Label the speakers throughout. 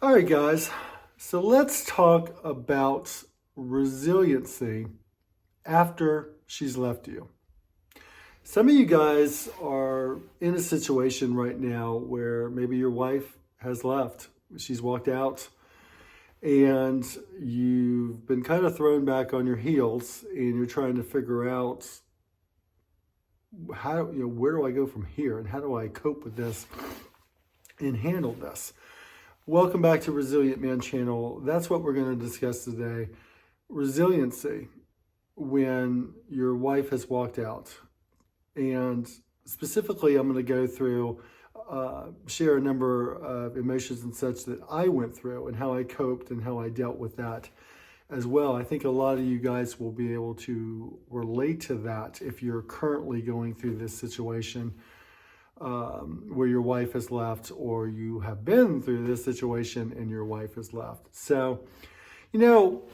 Speaker 1: All right, guys. So let's talk about resiliency after she's left you. Some of you guys are in a situation right now where maybe your wife has left. She's walked out and you've been kind of thrown back on your heels and you're trying to figure out where do I go from here and how do I cope with this and handle this. Welcome back to Resilient Man channel. That's what we're going to discuss today. Resiliency when your wife has walked out. And specifically, I'm going to go through, share a number of emotions and such that I went through and how I coped and how I dealt with that as well. I think a lot of you guys will be able to relate to that if you're currently going through this situation where your wife has left, or you have been through this situation and your wife has left. So, you know,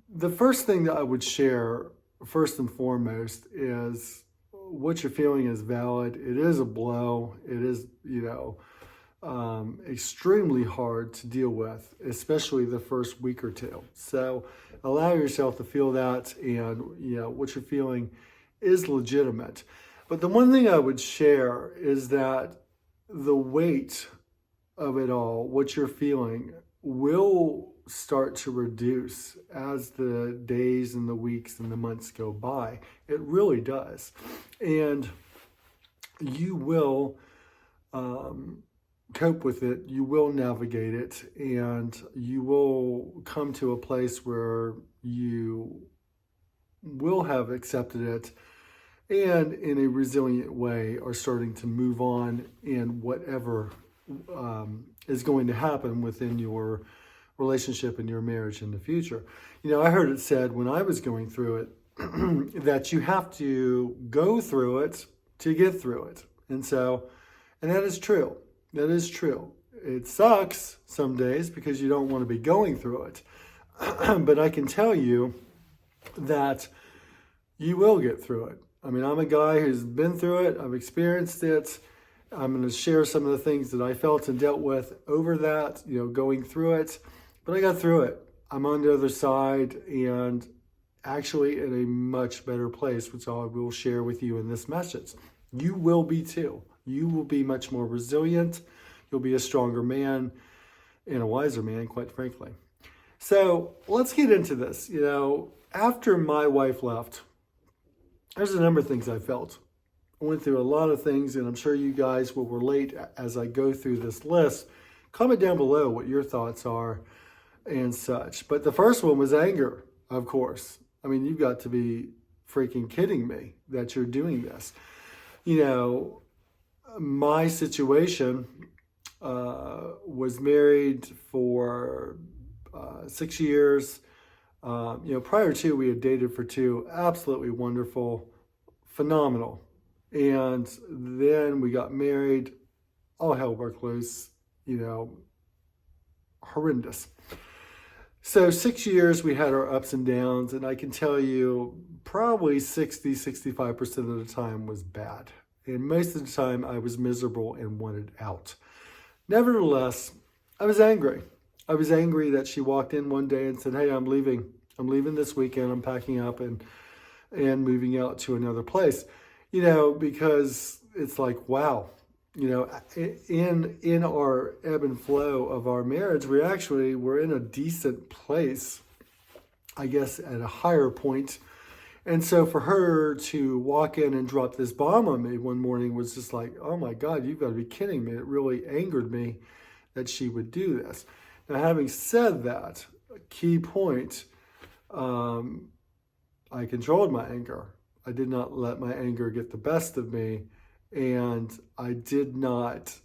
Speaker 1: the first thing that I would share, first and foremost, is what you're feeling is valid. It is a blow. It is, extremely hard to deal with, especially the first week or two. So allow yourself to feel that, and, what you're feeling is legitimate. But the one thing I would share is that the weight of it all, what you're feeling, will start to reduce as the days and the weeks and the months go by. It really does. And you will cope with it, you will navigate it, and you will come to a place where you will have accepted it and in a resilient way are starting to move on in whatever is going to happen within your relationship and your marriage in the future. I heard it said when I was going through it that you have to go through it to get through it. And that is true. That is true. It sucks some days because you don't want to be going through it. But I can tell you that you will get through it. I mean, I'm a guy who's been through it. I've experienced it. I'm going to share some of the things that I felt and dealt with over that, going through it. But I got through it. I'm on the other side and actually in a much better place, which I will share with you in this message. You will be too. You will be much more resilient. You'll be a stronger man and a wiser man, quite frankly. So let's get into this. After my wife left, there's a number of things I felt. I went through a lot of things, and I'm sure you guys will relate as I go through this list. Comment down below what your thoughts are and such. But the first one was anger, of course. I mean, you've got to be freaking kidding me that you're doing this. My situation was married for 6 years. Prior to, we had dated for 2, absolutely wonderful, phenomenal. And then we got married, all hell broke loose, horrendous. So 6 years, we had our ups and downs, and I can tell you probably 65% of the time was bad. And most of the time I was miserable and wanted out. Nevertheless, I was angry. I was angry that she walked in one day and said, "Hey, I'm leaving. I'm leaving this weekend. I'm packing up and moving out to another place." Because it's like, wow, in our ebb and flow of our marriage, we're in a decent place, I guess, at a higher point. And so for her to walk in and drop this bomb on me one morning was just like, oh my God, you've got to be kidding me. It really angered me that she would do this. Now, having said that, a key point, I controlled my anger. I did not let my anger get the best of me, and I did not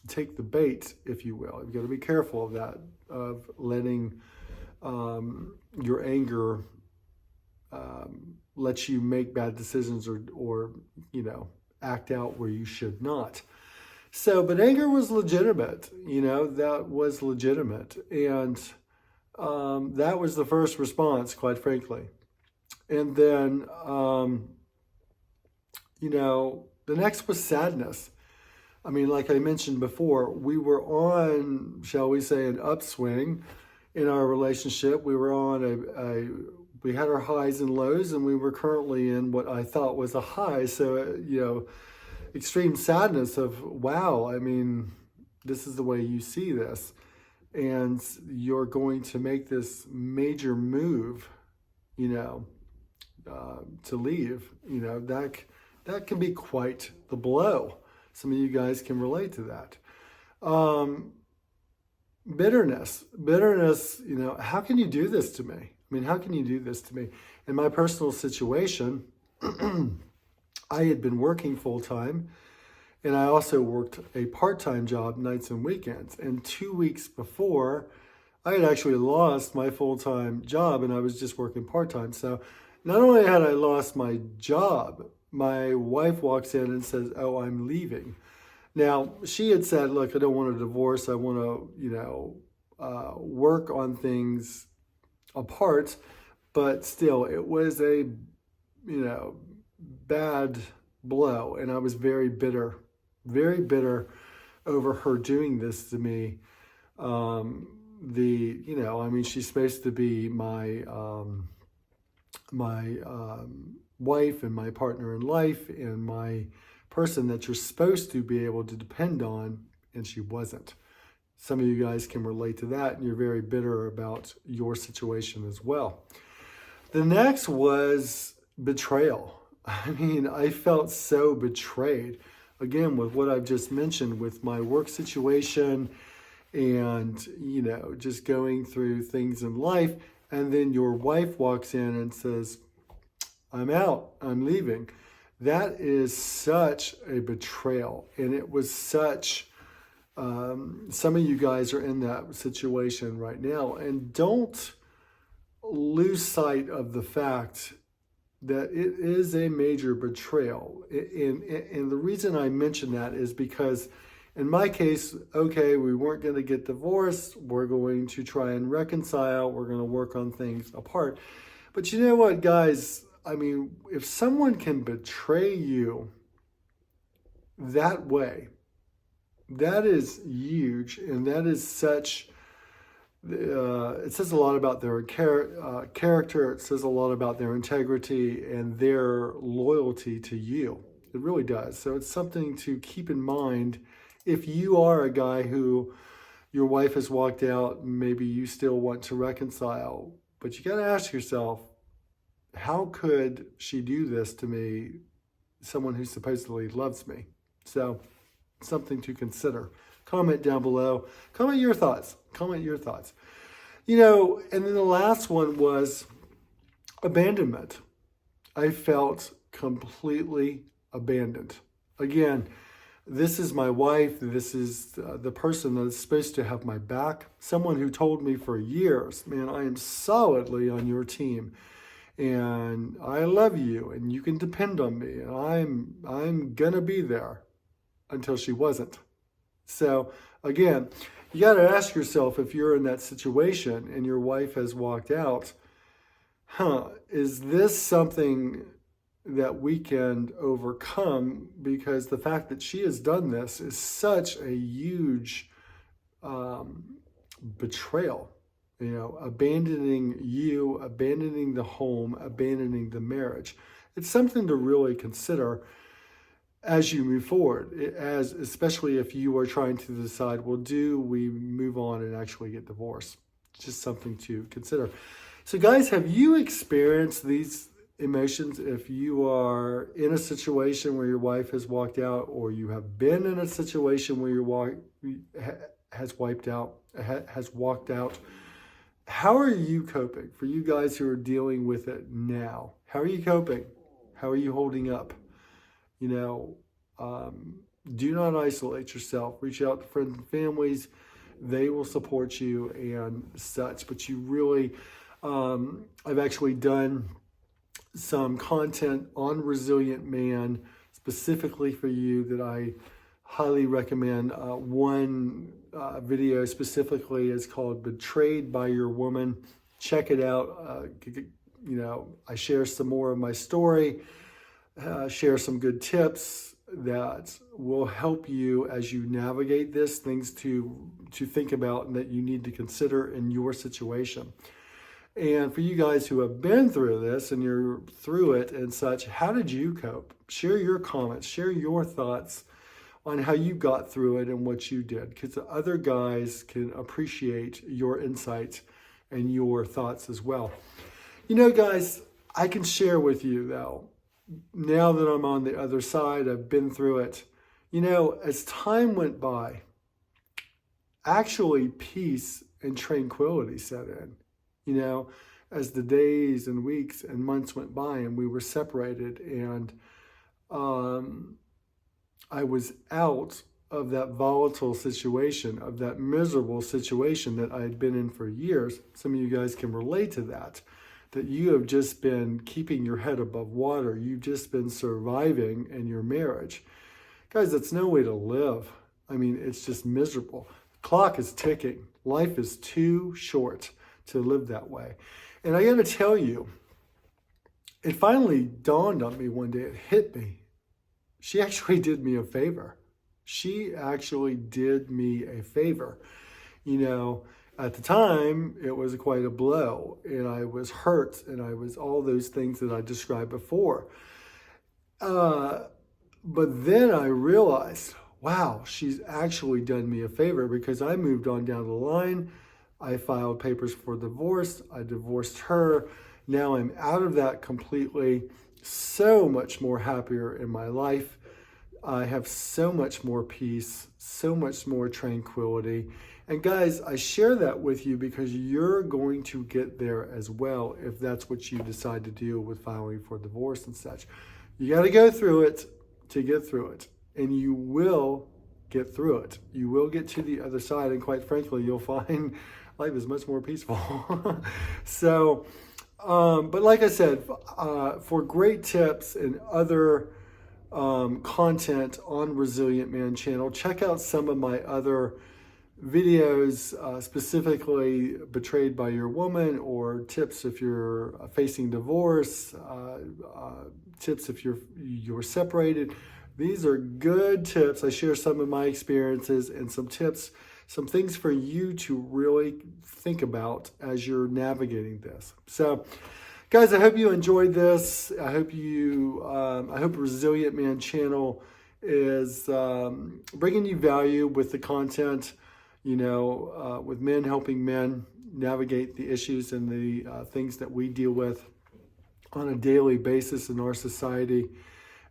Speaker 1: take the bait, if you will. You've got to be careful of that, of letting your anger let you make bad decisions or act out where you should not. So, but anger was legitimate, that was legitimate. And that was the first response, quite frankly. And then, the next was sadness. I mean, like I mentioned before, we were on, shall we say, an upswing in our relationship. We were on we had our highs and lows, and we were currently in what I thought was a high. So, extreme sadness of, wow, I mean, this is the way you see this. And you're going to make this major move, to leave, that can be quite the blow. Some of you guys can relate to that. Bitterness, how can you do this to me? I mean, how can you do this to me? In my personal situation, I had been working full time, and I also worked a part-time job nights and weekends. And 2 weeks before, I had actually lost my full-time job, and I was just working part-time. So not only had I lost my job, my wife walks in and says, "Oh, I'm leaving." Now, she had said, "Look, I don't want a divorce. I want to, work on things apart." But still, it was a, bad blow. And I was very bitter over her doing this to me. She's supposed to be my wife and my partner in life and my person that you're supposed to be able to depend on, and she wasn't. Some of you guys can relate to that, and you're very bitter about your situation as well. The next was betrayal. I mean, I felt so betrayed. Again, with what I've just mentioned with my work situation and, just going through things in life. And then your wife walks in and says, "I'm out, I'm leaving." That is such a betrayal. And it was such, some of you guys are in that situation right now. And don't lose sight of the fact that it is a major betrayal. And the reason I mention that is because in my case, okay, we weren't going to get divorced. We're going to try and reconcile. We're going to work on things apart. But you know what, guys? I mean, if someone can betray you that way, that is huge. And that is such, it says a lot about their character. It says a lot about their integrity and their loyalty to you. It really does. So it's something to keep in mind. If you are a guy who your wife has walked out, maybe you still want to reconcile, but you got to ask yourself, how could she do this to me, someone who supposedly loves me? So something to consider. Comment down below. Comment your thoughts. And then the last one was abandonment. I felt completely abandoned. Again, this is my wife. This is the person that is supposed to have my back. Someone who told me for years, "Man, I am solidly on your team, and I love you, and you can depend on me, and I'm gonna be there," until she wasn't. So again, you got to ask yourself, if you're in that situation and your wife has walked out, is this something that we can overcome? Because the fact that she has done this is such a huge betrayal. Abandoning you, abandoning the home, abandoning the marriage. It's something to really consider as you move forward, especially if you are trying to decide, well, do we move on and actually get divorced? Just something to consider. So guys, have you experienced these emotions? If you are in a situation where your wife has walked out, or you have been in a situation where your wife has walked out, how are you coping? For you guys who are dealing with it now, how are you coping? How are you holding up? Do not isolate yourself. Reach out to friends and families. They will support you and such. But you really, I've actually done some content on Resilient Man specifically for you that I highly recommend. One video specifically is called "Betrayed by Your Woman." Check it out. I share some more of my story, share some good tips, that will help you as you navigate this, things to think about and that you need to consider in your situation. And for you guys who have been through this and you're through it and such, how did you cope? Share your comments, share your thoughts on how you got through it and what you did, because the other guys can appreciate your insights and your thoughts as well. You know, guys, I can share with you though, now that I'm on the other side, I've been through it. You know, as time went by, actually peace and tranquility set in. You know, as the days and weeks and months went by and we were separated, and I was out of that volatile situation, of that miserable situation that I had been in for years. Some of you guys can relate to that you have just been keeping your head above water. You've just been surviving in your marriage. Guys, that's no way to live. I mean, it's just miserable. The clock is ticking. Life is too short to live that way. And I got to tell you, it finally dawned on me one day, it hit me. She actually did me a favor. She actually did me a favor. You know, at the time, it was quite a blow, and I was hurt, and I was all those things that I described before. But then I realized, wow, she's actually done me a favor, because I moved on down the line. I filed papers for divorce. I divorced her. Now I'm out of that completely. So much more happier in my life. I have so much more peace, so much more tranquility. And guys, I share that with you because you're going to get there as well if that's what you decide to do with filing for divorce and such. You got to go through it to get through it. And you will get through it. You will get to the other side. And quite frankly, you'll find life is much more peaceful. So, but like I said, for great tips and other content on Resilient Man channel, check out some of my other videos, specifically Betrayed by Your Woman, or tips if you're facing divorce, tips if you're separated. These are good tips. I share some of my experiences and some tips, some things for you to really think about as you're navigating this. So, guys, I hope you enjoyed this. I hope Resilient Man channel is bringing you value with the content, you know, with men helping men navigate the issues and the things that we deal with on a daily basis in our society.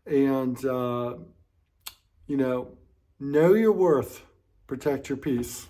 Speaker 1: And, you know your worth. Protect your peace.